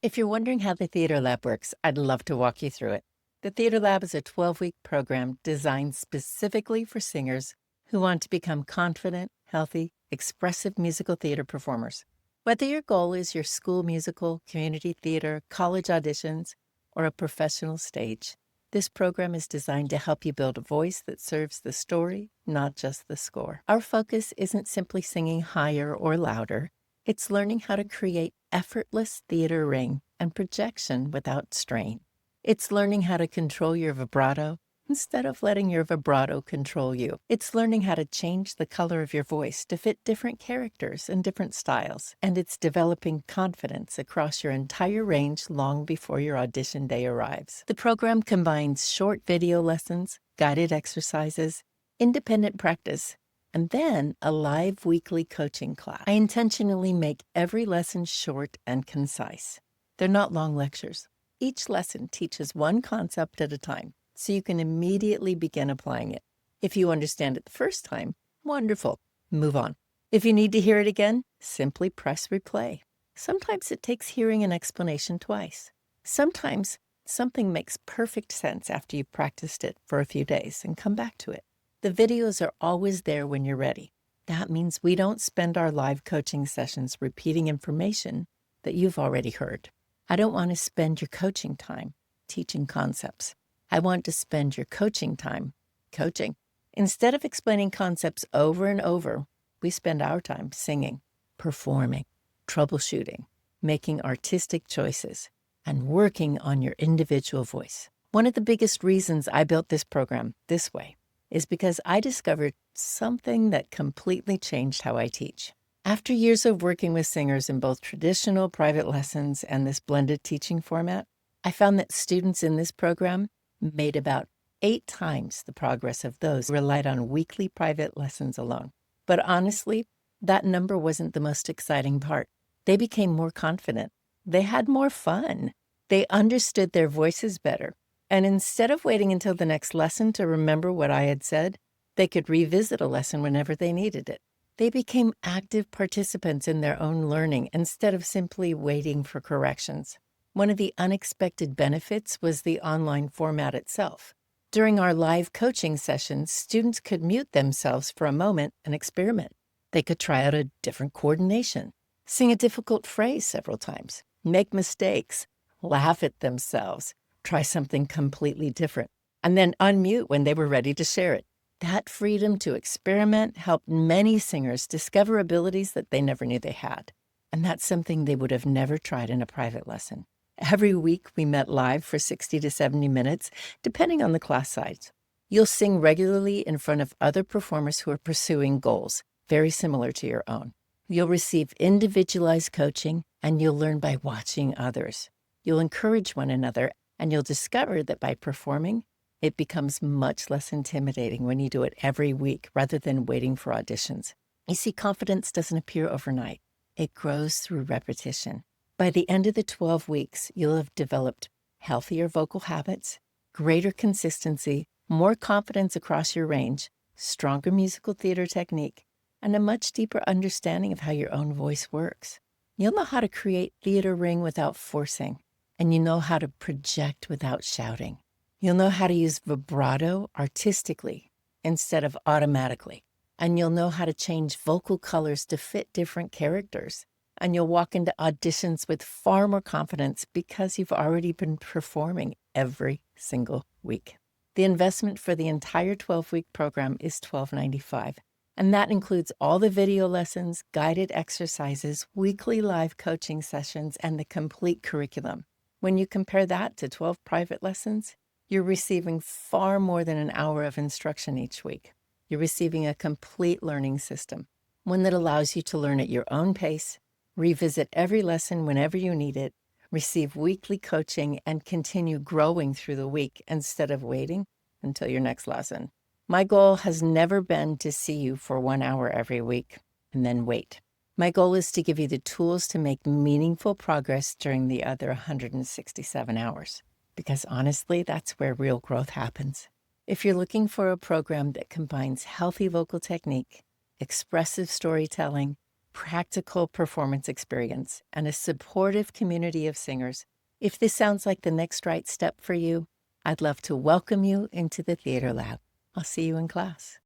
If you're wondering how the Theater Lab works, I'd love to walk you through it. The Theater Lab is a 12-week program designed specifically for singers who want to become confident, healthy, expressive musical theater performers. Whether your goal is your school musical, community theater, college auditions, or a professional stage, this program is designed to help you build a voice that serves the story, not just the score. Our focus isn't simply singing higher or louder. It's learning how to create effortless theater ring and projection without strain. It's learning how to control your vibrato instead of letting your vibrato control you. It's learning how to change the color of your voice to fit different characters and different styles. And it's developing confidence across your entire range long before your audition day arrives. The program combines short video lessons, guided exercises, independent practice, and then a live weekly coaching class. I intentionally make every lesson short and concise. They're not long lectures. Each lesson teaches one concept at a time, so you can immediately begin applying it. If you understand it the first time, wonderful, move on. If you need to hear it again, simply press replay. Sometimes it takes hearing an explanation twice. Sometimes something makes perfect sense after you've practiced it for a few days and come back to it. The videos are always there when you're ready. That means we don't spend our live coaching sessions repeating information that you've already heard. I don't want to spend your coaching time teaching concepts. I want to spend your coaching time coaching. Instead of explaining concepts over and over, we spend our time singing, performing, troubleshooting, making artistic choices, and working on your individual voice. One of the biggest reasons I built this program this way is because I discovered something that completely changed how I teach. After years of working with singers in both traditional private lessons and this blended teaching format, I found that students in this program made about 8 times the progress of those who relied on weekly private lessons alone. But honestly, that number wasn't the most exciting part. They became more confident. They had more fun. They understood their voices better. And instead of waiting until the next lesson to remember what I had said, they could revisit a lesson whenever they needed it. They became active participants in their own learning instead of simply waiting for corrections. One of the unexpected benefits was the online format itself. During our live coaching sessions, students could mute themselves for a moment and experiment. They could try out a different coordination, sing a difficult phrase several times, make mistakes, laugh at themselves, try something completely different, and then unmute when they were ready to share it. That freedom to experiment helped many singers discover abilities that they never knew they had. And that's something they would have never tried in a private lesson. Every week we met live for 60 to 70 minutes, depending on the class size. You'll sing regularly in front of other performers who are pursuing goals very similar to your own. You'll receive individualized coaching, and you'll learn by watching others. You'll encourage one another, and you'll discover that by performing, it becomes much less intimidating when you do it every week rather than waiting for auditions. You see, confidence doesn't appear overnight. It grows through repetition. By the end of the 12 weeks, you'll have developed healthier vocal habits, greater consistency, more confidence across your range, stronger musical theater technique, and a much deeper understanding of how your own voice works. You'll know how to create theater ring without forcing, and you know how to project without shouting. You'll know how to use vibrato artistically instead of automatically. And you'll know how to change vocal colors to fit different characters. And you'll walk into auditions with far more confidence because you've already been performing every single week. The investment for the entire 12-week program is $12.95. And that includes all the video lessons, guided exercises, weekly live coaching sessions, and the complete curriculum. When you compare that to 12 private lessons, you're receiving far more than an hour of instruction each week. You're receiving a complete learning system, one that allows you to learn at your own pace, revisit every lesson whenever you need it, receive weekly coaching, and continue growing through the week instead of waiting until your next lesson. My goal has never been to see you for 1 hour every week and then wait. My goal is to give you the tools to make meaningful progress during the other 167 hours. Because honestly, that's where real growth happens. If you're looking for a program that combines healthy vocal technique, expressive storytelling, practical performance experience, and a supportive community of singers. If this sounds like the next right step for you, I'd love to welcome you into the Theater Lab. I'll see you in class.